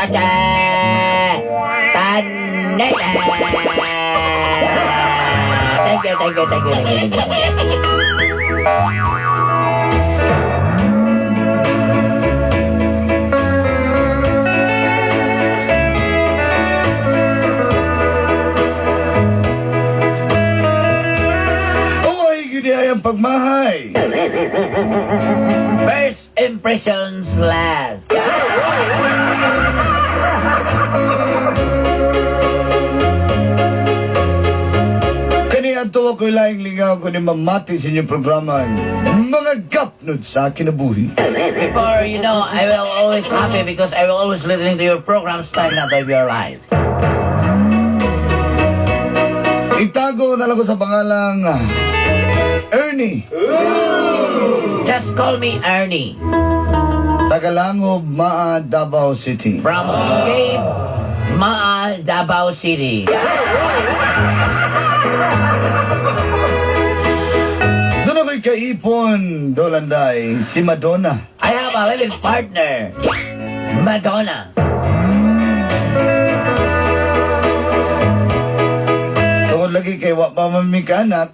Cha-cha! Tanila! Thank you. Ang pagmahay. First impressions last. Kani ato ako'y laing lingaw ko ni mamati sa inyong programa. Mga Gapnud sa kinabuhi. Before, I will always happy because I will always listening to your programs time out of your life. Itago na lang ko sa pangalang Ernie. Just call me Ernie. Tagalangob, Maa, Davao City. From Maa, Davao City. Doon ako'y kaipon, Dolanday, si Madonna. I have a living partner, Madonna. Tungkol lagi kay wa pa mamikanak.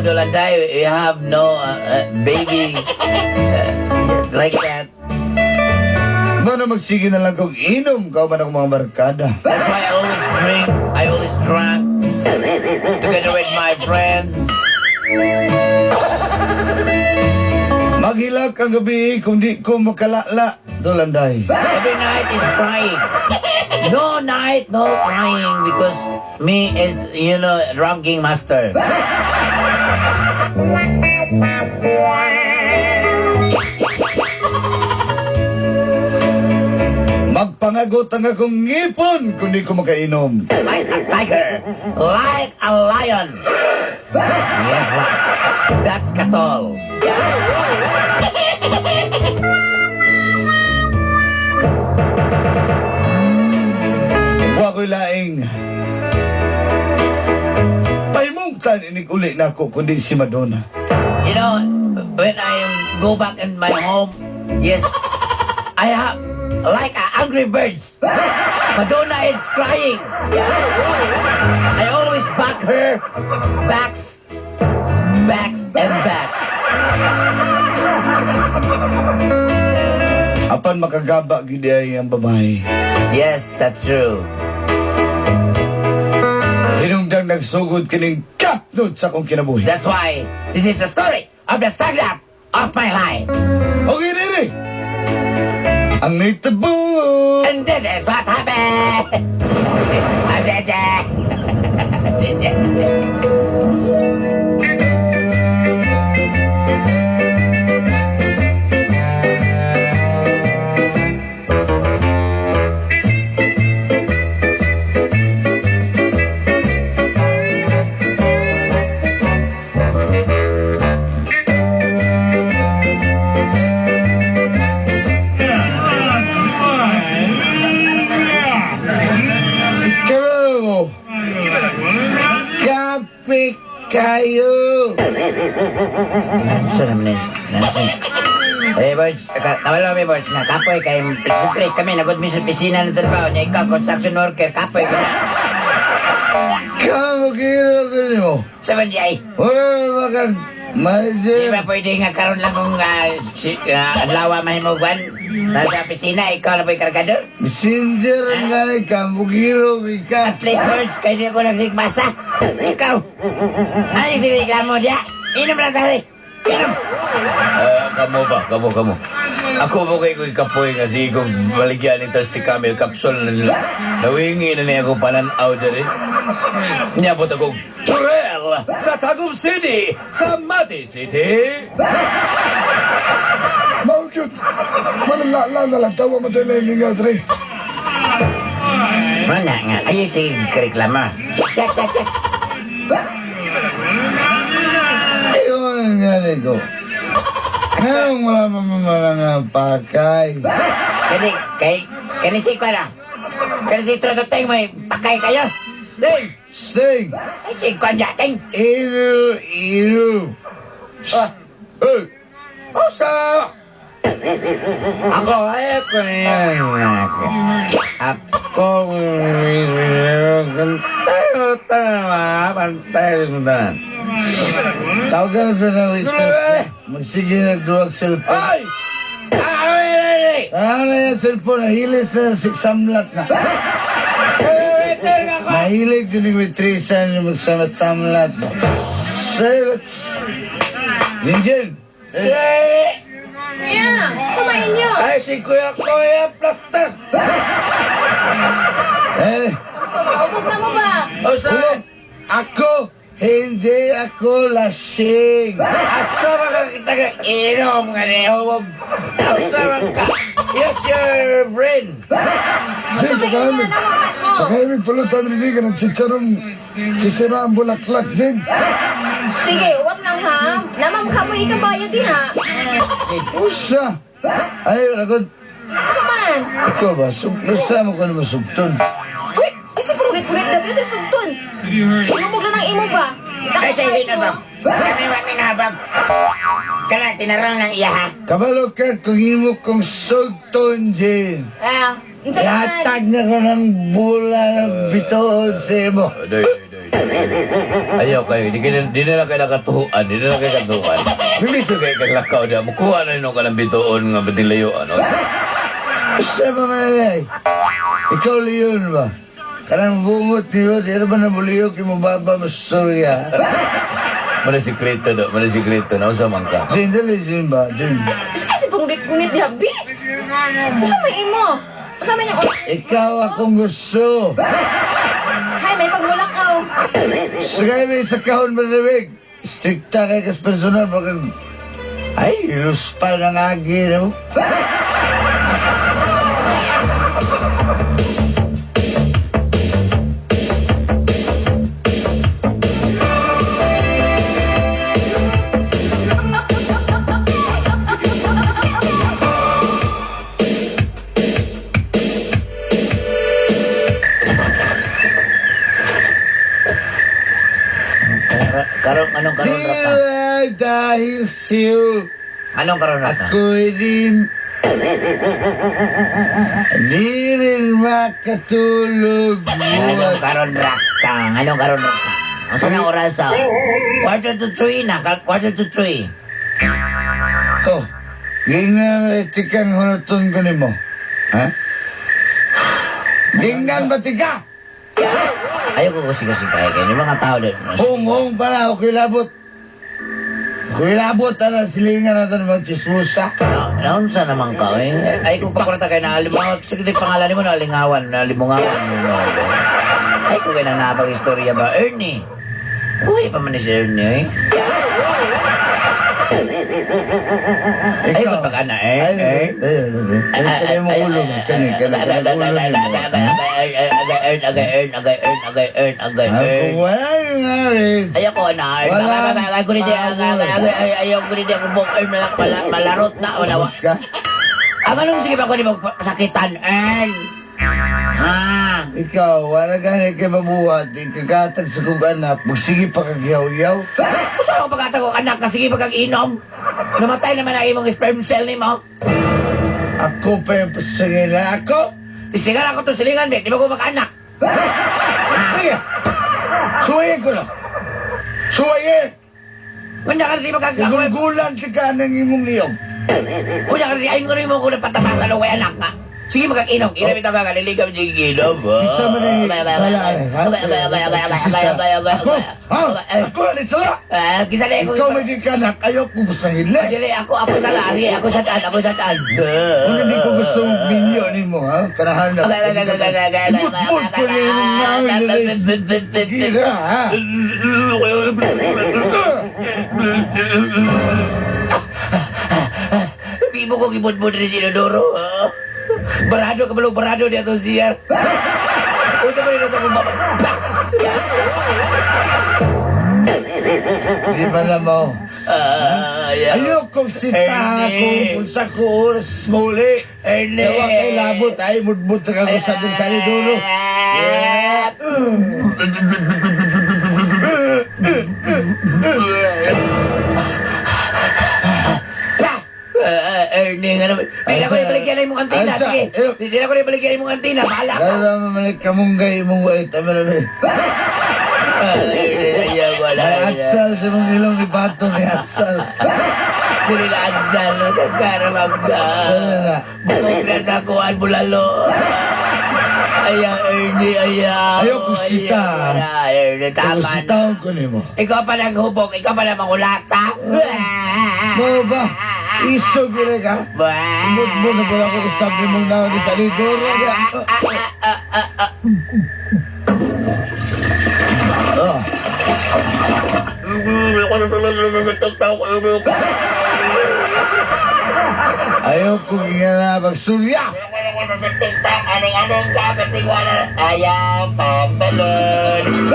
Dolanday, we have no baby. Yes, like that. Mano magsige na lang kong inom, kao man akong mga barkada. That's why I always drank together with my friends. Maghilak ang gabi kung di ko makalala, Dolanday. Every night is crying. No night, no crying because me is, drinking master. Magpangagot ang akong ngipon kung di ko makainom. Like a tiger, like a lion. Yes, that's katol. Wa ko'y laing. Paimungtan inig uli na ako kundi si Madonna. When I go back in my home, yes, I have like angry birds. Madonna is crying. I always back her, backs, and backs. Apan makagaba gid ay ang babae. Yes, that's true. Hinungdang nagsugod kining Gapnud sa akong kinabuhi. That's why this is the story of the stand-up of my life. Okay, Riri. Ang nitabo. And this is what happened. Kape kayo. Nanso naman Nanso. Birds, kawala mo Birds na kapoy kay siyempre kami nagod mi sa opisina ng trabaho niya ikaw construction worker kapoy ka na. Kamu kilo ko mo. Sa banjay. Wala makag Di manager. ba pwede nga karon lang kung adlawa mahimugwan nasa opisina ikaw na po'y kargador? Messenger nga ni kamu kilo ka. At least Birds kay di ako nagsigmasa. Ikaw. Ano yung siniklamo diya? Inom lang tayo. Inom. Kamo. Ako mo kay ko'y kapoy nga sigong baligyan ito si Camel Capsule na nila. Nawingi na niya akong pananaw dali. Nyabot akong Turel sa Tagum City, sa Mati City. Maukyot. Manalala na lang tawa mo tayo na ilingaw, Dre. Mana nga, ayo si reklama. Cek. Ayun nga ni ko. Ngayon wala pa mga pakay. Kani si Kuala. Kani si Trototeng mo, pakay kayo. Ding! Sting. Ay si Kuala, Ting. Iru. Oh, Hey. O sa Ako, ayoko na yan. Ako, pantay mo tanan. Tawagan ko na waitress. Magsige na duwag cellphone. Ay! Ano na yung cellphone? Nahilis na samlat na. Mahilig din yung waitressa na magsamat-samlat. Say, Jinjin! Kuya, kumain niyo. Ay, si Kuya Plaster! Paubos na mo ba? O saan? Ako, hindi ako lasing. Asa ba ka kita ka inom nga niyo? Asa ba ka? Yes, your brain. Jin, tagay mo. Tagay mo, pulutan rin siya ng chicharong sisira ang bulaklak, Jin. Sige, huwag nang ha. Namang kamoy ka bayad din ha. Usa. Ay, ragod. Saman. Ikaw ba? Nasa mo ko na masugton. Uy, isip kong ulit-ulit na biyo sa sugton. Lumog lang ng imo ba? Ay, sa hindi na ba? Kami wami nga bag. Kana, tinarang ng iya ha? Kabalo ka kung imo kong sugton, Jin. Unsa naman? Yatag na ko ng bula ng bitoon sa imo. Doy. Ayaw kayo, di na lang kayo nakatuhuan, di na lang kayo katuhuan. Bibiso kayo kaglakaw na, mukuha na nyo ka ng bitoon nga batilayo, ano? Sa mga nanay, ikaw liyon ba? Kanang bungot niyo, di na ba nabuliyok yung mababa masurya? Manasikreto na, usamang ka. Jin, dali, Jin ba? Jin. Isip kong ulit-ulit habi. Unsa may imo? Unsa may nang Ikaw akong gusto. Hay, may pagmulakaw. Sagay may sa kahon malamig. Strikta kay kas personal, bakang... Ay, luspa ng agi, no? Anong karon rata? Sila dahil siyo. Anong karon rata? Ako'y di rin makatulog. Anong karon rata? Anong karon rata? Ang sanang oras sa? 2:45 na, 2:45. Oh, gingan tikang hunaton ko ni mo. Ha? Gingan ba tika? Ayoko kasi kaya kayo. Yung mga tao din. Hong pala, ako'y labot. Ako'y labot, silingan natin magchismusa. Naunsa naman ka eh. Ay kung pakurata kayo na alimangawan. Sige pangalan mo na alingawan. Na limungawan. Ay kung kayo na napag-istorya ba? Ernie. Uy pa man ni si Ernie eh. Ay kung pag-ana eh. Kaya mo ulo. Kaya ulo Agay. wala yung aris. Ayoko na. Ayoko rin di ako earn malarot na. Ka? Ang anong sige ba ko di magsakitan, Earn? Ha? Ikaw, wala gani kay mabuhat. Ikakatag sa kong anak. Magsige pa kagyaw-yaw. Gusto ako pagkatag anak na sige pagkag-inom? Namatay naman ang imong sperm cell ni mo. Ako pa yung pasangin na ako. Isigan ako to silingan, Bek. Di ba ko mag-anak? Sige. Suwayin ko na. Suwayin. Kunya ka na sige magkag... Gulgulan ka ng imong liyong. Kunya ka na sige, ayun ko rin mo ko na patapakan o anak nga. Sige magkag-inom. Inamit ako ka, naliligam sige ginom. Isa man ang salaan, ha? Ako? Ha? Ako na ni sala? Kisa na ako... Ikaw may di ka anak. Ayaw ko pasangin lang. Dili, ako sala. Sige, ako sataan. Kung hindi ko gusto minyo ni mo, ha? Kanahanap. Ibutbut ko na yung namin. Gira, ha? Hindi mo ko kibod-bod rin si Inodoro. Barado ka balong barado niya to siya. Uto mo rin sa kumaba. Di ba na mo? Ayaw kong sita kung sa ko oras muli. Ernie. Yawa kay labot ay mudbut ka ko sa dun sa dulo. Ernie nga naman. Hindi na ko ibaligyan na yung antina. Ansa, Sige. iyo. Hindi na ko ibaligyan na yung antina. Bahala ka. Lalo naman malik kamunggay mong wait. Tama na ba? Ayaw ko na. May atsal sa mong ilong ni Bato ni atsal. Dili na ansal. Nagkaramag ka. Ano na? Bukog na sa kuwan bulalo. Ayaw, Ernie. Ayaw. Ayaw kusita. Ernie, tama na. Kusitaon ko ni mo. Ikaw pa naghubog. Ikaw pa na mangulata. Mo ba? Isog yun ka? Umot mo na pala ko usap ni mong naon ni sa ligoro. Oh. Ayaw ko nga magsulya. Aning-aning kapit tingwanan. Ayaw pagbalon.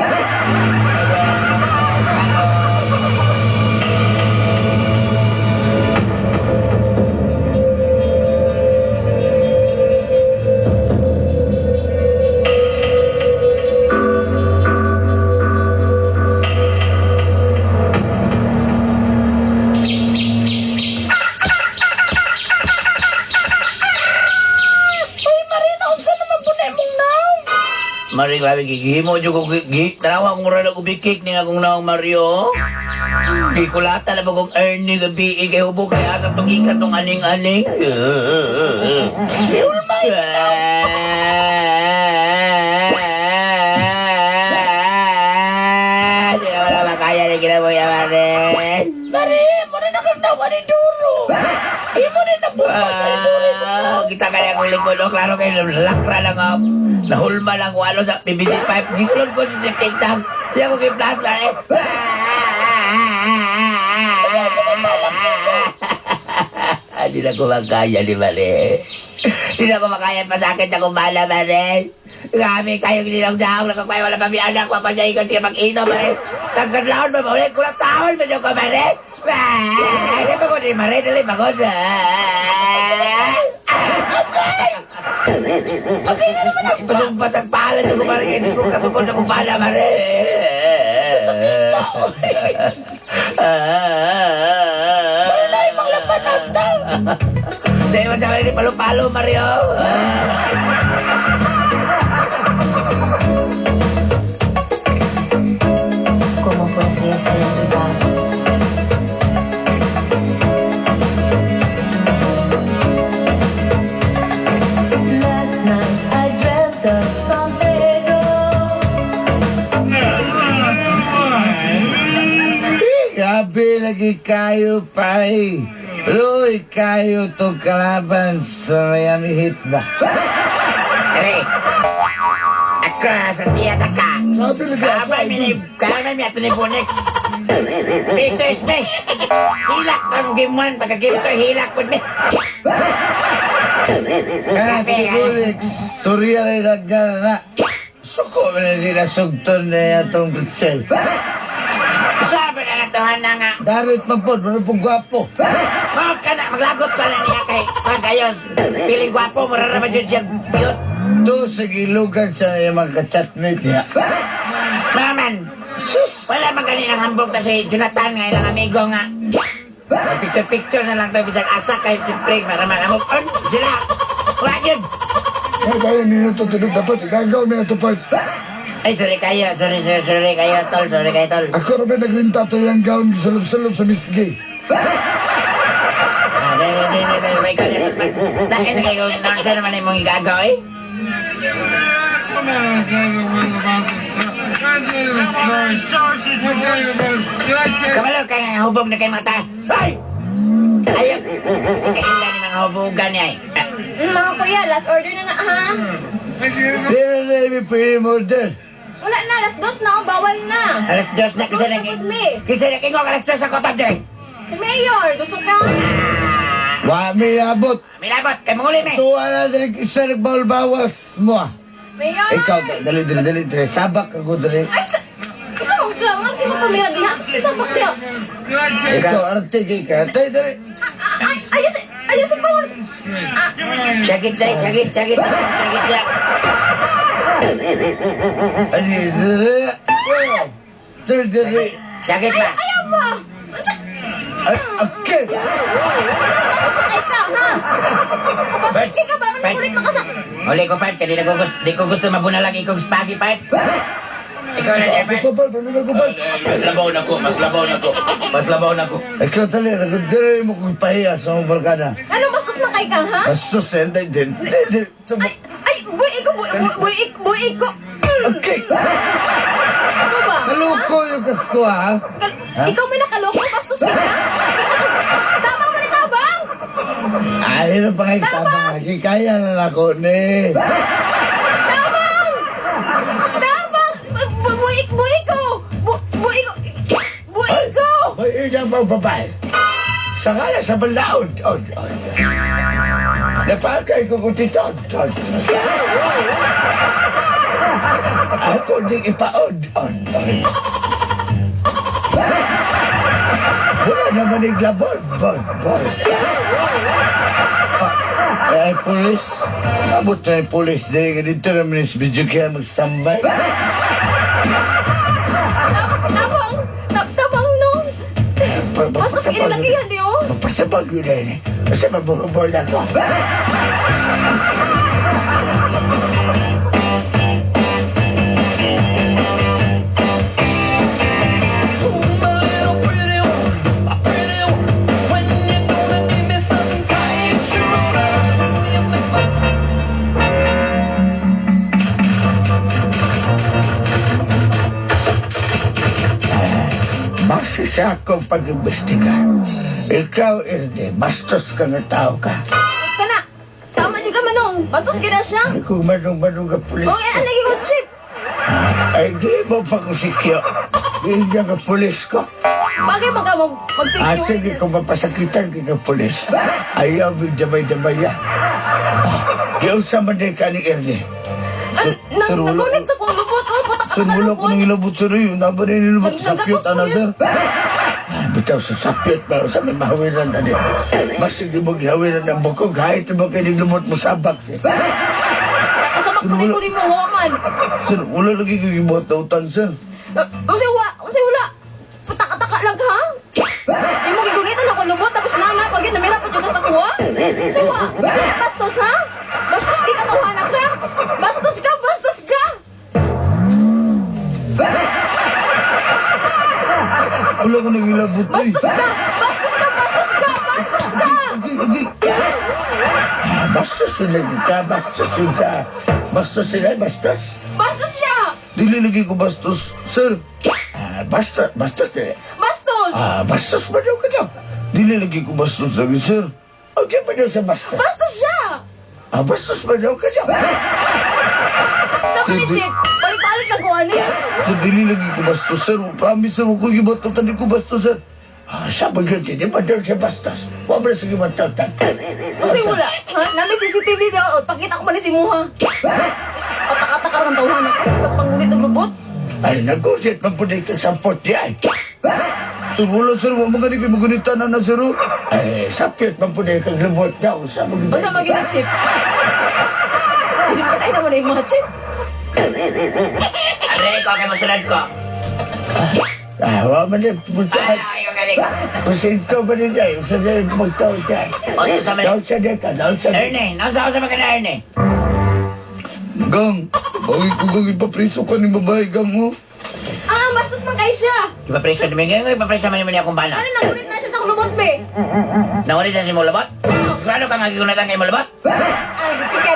Maring labi gigimo jud ko tanawa kong mura na ubikik ni akong naong Mario. Di kulata na ba kong Ernie gabi kay hubog kay atang tugikan tong aning-aning. Di na wala makaya ni kinabuhi Marin. Marin, mo rin nakagdawa ni Duro. Imo rin nabukas sa ibuli mo. Kita kaya kong lingkod o klaro kayo lakra lang ako. Nahulma lang ko ano sa PVC pipe. Gisulod ko sa septic tank. Di ako kiplasma eh. Di na ko makaya ni Mare. Di na ko makaya pasakit na kumbala Mare. Kami kayo ginilang daong nakakaya wala pa may anak. Mapasyahin ko siya mag-inom Mare. Tagkadlaon ba Mare? Kulang taon ba siya ko Mare? Di ba ko ni Mare? Dali ba ko na? Okay na naman ako. Pasumpas ang pala niyo kumari. Hindi ko kasukol sa kumpala, Mare. Masakita ko. Wala yung mga lapanagdaw. Dahil mo sa ni palo-palo, Mario. ¿Cómo podría ser privado? Last night I dreamt of San Pedro. Gabi lagi kayo pa eh. Luy kayo tong kalaban sa Miami Heat ba? Ere, ako sa tiyata ka. Sabi na Kamay mi ato ni Bonex. Business me. Hilak ang gimuan. Pagkagimto, hilak po me. Kaya si Bulex, turya rin nagana na. Suko mo na nila sugton na itong bitsel. Sabi na natuhan na nga. Darit man po, ano pong gwapo. Maglagot ka na niya kay Pagayos. Piling gwapo, mararaman dyan siya biyot. To sa gilugan sa yung mga chatmate niya. Maman, sus! Wala man kaninang hambog kasi Jonathan nga ilang amigo nga. Picture-picture na lang tayo bisag asa kahit siyempre para makamove on sila. Wala yun! Ay, kaya minuto tulog dapat, gagaw na ito pa. Ay, sorry kayo, sorry kayo, tol, sorry kayo, tol. Ako rin naglinta to yung gown salub-salub sa Miss Gay. Sige, may kanya. Dahil na kayo, saan naman yung mong igagaw eh? Kabalo ka nga hubog na kayo mata. Ay! Ayaw! Ikaila ni mga hubogan niya eh. Mga kuya, last order na ha? Di na namin pre-order. Wala na, alas 2 na, bawal na. Alas 2 na kisa na kisa na kingo alas 2 sa kotod eh. Si Mayor, gusto ka? Wa may abot. Milabot, kay manguli me. Tuwa na dali isa nagbawal-bawas mo ah. Mayor! Ikaw, dali. Sabak ako dali. Ay, isa mong gaman, sino pa may diha? Isa pa kaya? Ikaw, arte kay ka. Tay, dali. Ayos pa ulit. Sakit ya. Ani, dali. Sakit ba? Ayaw ba? Ay, okay. Ay, ka, ha? Bert, Sige ka ba? Bert. Ulit makasak. Uli ko, Bert. Kanina ko gusto, di ko gusto mabunalag ikong spaggy, Bert. Ikaw na dyan, Bert. Gusto pa, paano ko ba? Mas labaw na ko, mas labaw na ko. Mas labaw na ko. Ikaw tali, nagagari mo kong pahiya sa mga barkada. Ano, bastos makay ka, ha? Bastos, hindi. Ay, buhay ko, buhay ko. Okay, Ano ba? kaloko yung kasko ha. Ikaw may nakaloko, bastos ka. Tabang mo na tabang. Ay, ano pa kayo tabang? Kaya na ako ni. Tabang! Tabang! Buhay ko! Buhay ko! Buhay ko! Ay, yan ba babae? Sakala sa balaod. Napagay ko kung titod. Ako di ipaod. Wala naman iglabod. Ay, pulis. Abot na yung pulis. Dito naman yung video kaya mag-standby. Tabang nung! Bastos ka inalagihan niyo? Magpasabag yun na yun eh. Kasi magbubol na ko. Base sa akong pag-imbestiga, ikaw, Ernie, bastos ka na tao ka. Kana! Tama di ka manong! Bastos ka na siya! Ay, kung manong-manong ka pulis Okay, ka. lagi ko chip! Ay, di mo pa ko sikyo. Hindi ka pulis ko. Bagay ba ka mag-secure? Sige, kung mapasakitan ka pulis. Ayaw mo damay-damay yan. Yung sa maday ka ni Ernie. Nagunit sa kong lubot! Oh, patak ka Sir, sa wala ko nang ilabot sa rin. Naba na inilabot sa sapyot, ano, sir? Bitaw sa sapyot, pero sa may mahawiran na niya. Mas hindi mo gihawiran ng bukog. Kahit mo kayo nilumot mo sabak. Kasabak ko na ito mo, man! Sir, wala lagi ko gibuhat na utan, sir. Kasi wala! Pataka-taka lang ka! Yung mo gigunitan ako lubot, tapos nana, pagin na meron pa dyan sa kuha! Kasi wa! Bastos, ha? Bastos ka katawanan ka! Bastos ka! Bastos ka! Wala ko nang ilabot na eh. Bastos ka! Bastos ka! Bastos ka! Bastos ka! Agi. Bastos sila ka, bastos sila. Bastos sila, bastos. Bastos siya! Dili lagi ko bastos, sir. Bastos na. Bastos! Bastos ba daw ka daw? Dili lagi ko bastos lagi, sir. O, di ba daw sa bastos? Bastos siya! Bastos ba daw ka daw? Sabi ni Chip, balik-balik na ko, ano yan? Sir, dili lagi ko bastos, sir. Promise, sir, huwag ko gibato, tadi ko bastos, sir. Sabi ko, di ba daw siya bastos? Huwag ba na sa gibato, Kasi wala, ha? Nami CCTV daw, pakita ko man si Muha. Pataka-taka lang tawanan kasi pangunit ng lubot. Ay, nag-usit, magpunay ka sa pot yan. Sir, wala, sir, huwag magaling kayo magunitan na, sir. Ay, sapit, magpunay ka lubot daw. Basta maging Chip. Hindi pa tayo naman na yung mga Chip. Andre, ikaw kayo masunod ko. Wala man din, punta. Ay, galing. Pasinto ba din dyan? Sa dyan, magtaw dyan. O, ito sa Daw sa dyan ka, daw sa dyan. Ernie, nasa ako sa mga na Ernie. Gang, bakit ko gang ipapriso ka ni babae, gang, oh? Bastos man kayo siya. Ipapreso naman ngayon, ipapreso naman niya akong bana. Ano, nagunit na siya sa lubot, be? Nakulit na si Mulabot? Sigurado ka magigunatan kay Mulabot?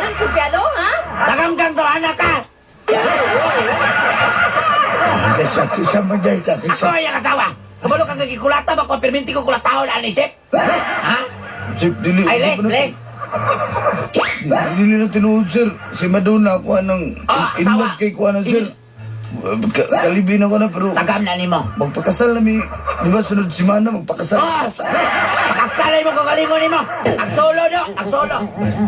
Disipyado, ha? Takam kang to, anak ka! Kasakit sa maday ka, Ako kisa. yung asawa! Kabalo kang kagikulata ba? Kung perminti ko kulatahon na ni Chip? Ha? Sip, dili. Ay, Les! Dili na tinuod, sir. Si Madonna, kuha ng... Asawa! Inmag kay kuha ng, sir. Kalibin ako na, pero... Tagam na ni mo. Magpakasal na mi... Di ba, sunod si Mana, magpakasal. Oh! Pakasalay mo kung kalingon ni mo! Ang solo do! Ang solo!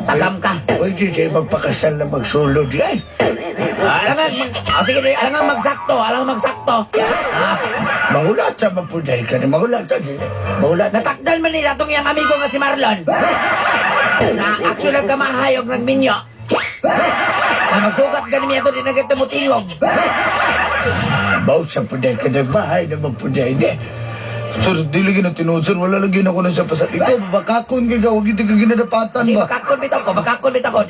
Tagam ka! Uy, DJ, magpakasal na magsolo di ay. Sige, alangan magsakto! Alangan magsakto! Ha? Mahulat sa mapuday ka na, mahulat sa mahulat na. Natakdal man nila itong iyang amigo nga si Marlon. Na actual ang kamahayog ng minyo. Na magsugat ka niya ito, di na kita mo tingog. Baut sa puday ka na, bahay na mapuday di. Sir, di lagi na tinuod, sir. Wala lagi na ako na siya pasat. Ikaw, babakakon ka, huwag ito ka ginadapatan Sige, ba? bakakon bitaw ko, bakakon bitaw ko.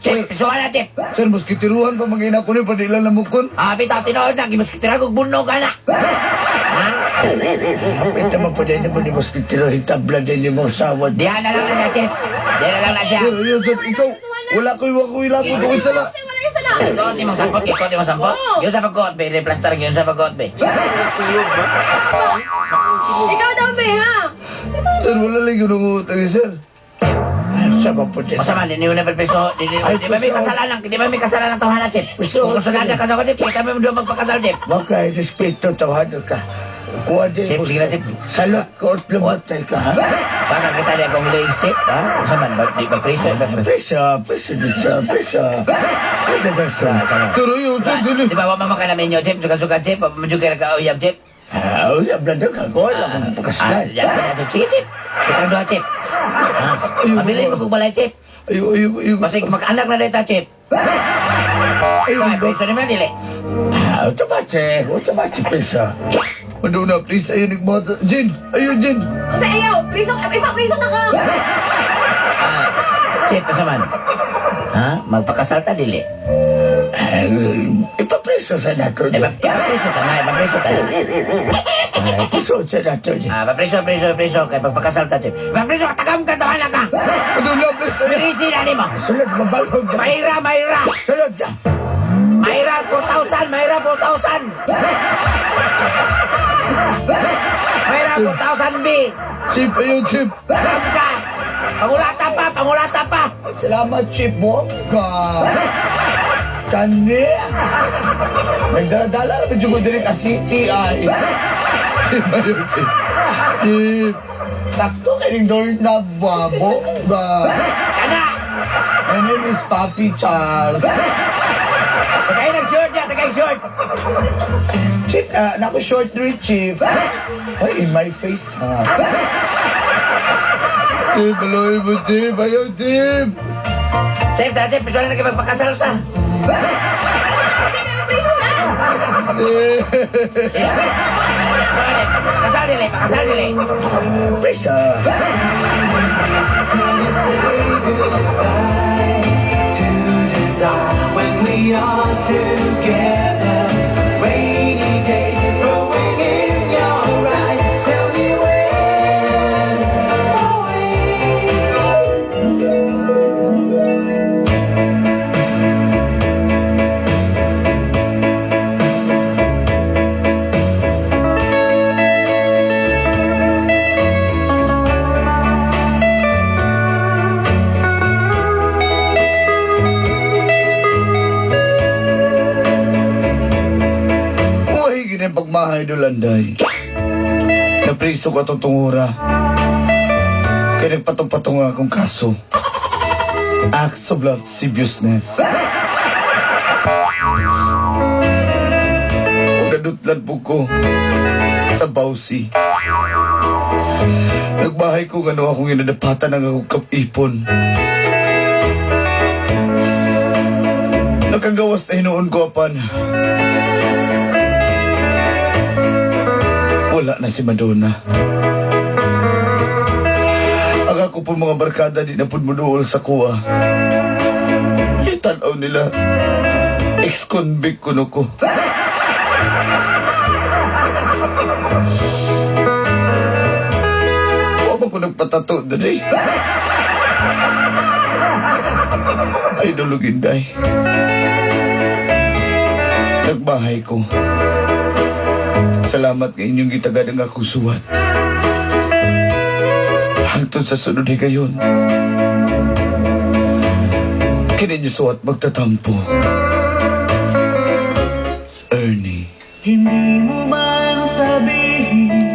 Chip, pisuhan na, Chip. Sir, maski tiruhan pa mag-ina ko niya, padilan na mukon. Ah, bitaw, tinood na, gimuskitira kong bunog ka na. Ha? Kapit naman pa din naman ni maski tiruhin tabla din ni mo sawa. Diyan na lang na siya, Chip. Diyan na lang na siya. Sir, sir, ikaw, wala ko ilapot ko isa na. Wala isa lang. Ito, di mong sampot, ikaw, di mong sampot. Yun sa pagkot, be, replaster yun sa pagkot, be. Ikaw daw, be, ha? Sir, wala lang yung nangutang, sir. Siya ba po din? Masama, di na perpeso. Di ba may kasalanan, di ba may kasalanan tawahan na, Chip? Kung gusto na ka sa ko, Chip, kita mo doon magpakasal, Chip. Baka respeto tawado ka. Kuha din Chip, mo sige na, Chip. salot ko at lumatay ka, ha? Baka kita di akong late, Chip, ha? Masama, di ba preso, di ba preso? Pesa din siya, pesa. Pwede ba siya? Sama. Pero yun, sir, dili. Di ba, wama ka namin yun, Chip? Sukan-sukan, Chip. Majugir ka, uyab, Chip. Uyab lang daw ka. Kuha lang ang pagkasilan. Yan, Chip. Sige, Chip. Kitang doha, Chip. Mabilis mo kong balay, Chip. Ayun. Masig mag-anak na dito, Chip. Ay, preso naman, dili. Automatic pesa. Maduna, please, ayun, nagmata. Jin, ayun, Jin. Kung sa iyo, priso, ipa-priso na ka. Chip, masaman. Ha? Magpakasalta, dili. Ipapreso sa nato. Ipapreso ta na, ipapreso ta na. Ipapreso sa nato. Preso. Kaya pagpakasalta, Chip. Ipapreso ka, tagam ka, tawanan ka. Maduna, please, ayun. Birisi na ni mo. Sunod, mabalhog. Mayra. Sunod ka. Mayra, 4,000. Mayra, 4,000, B. Chip, ayun, Chip. Tagam ka. Pangulata pa. Salamat, Chip. Buwag ka. Kani. Nagdala na medyo ko din ka city, ay. Chip, ayun, Chip. Chip. Sakto kayong doorknob ba? Buwag ka. Kana. My name is Papi Charles. Tagay short. Chip, naku short rin, Chip. Ay, in my face, ha. Chip, baloy mo, Chip. Ayaw, Chip. Chip, pisuan na kayo magpakasalta. Priso na. Pakasal dili. Presa. When we are together, rainy days growing in your eyes. Tell me where's Ang pagmahay dolanday. Napriso ka tutungura. Kaya nagpatong-patong akong kaso. Acts of lasciviousness. O nadutlan po ko sa bawsi. Nagbahay ko gano akong inadapatan ng akong kapipon. Nakagawas na hinuon ko apan. Wala na si Madonna. Ang ako po mga barkada di na po muduol sa kuwa. Itanaw nila. Ex-convict ko no ko. Huwag ko nagpatato na day. Ay, duluginday. Nagbahay ko. Salamat nga inyong gitagad ang akong suwat. Hangtod sa sunod higayon. Kininyo suwat magtatampo. Ernie. Hindi mo man sabihin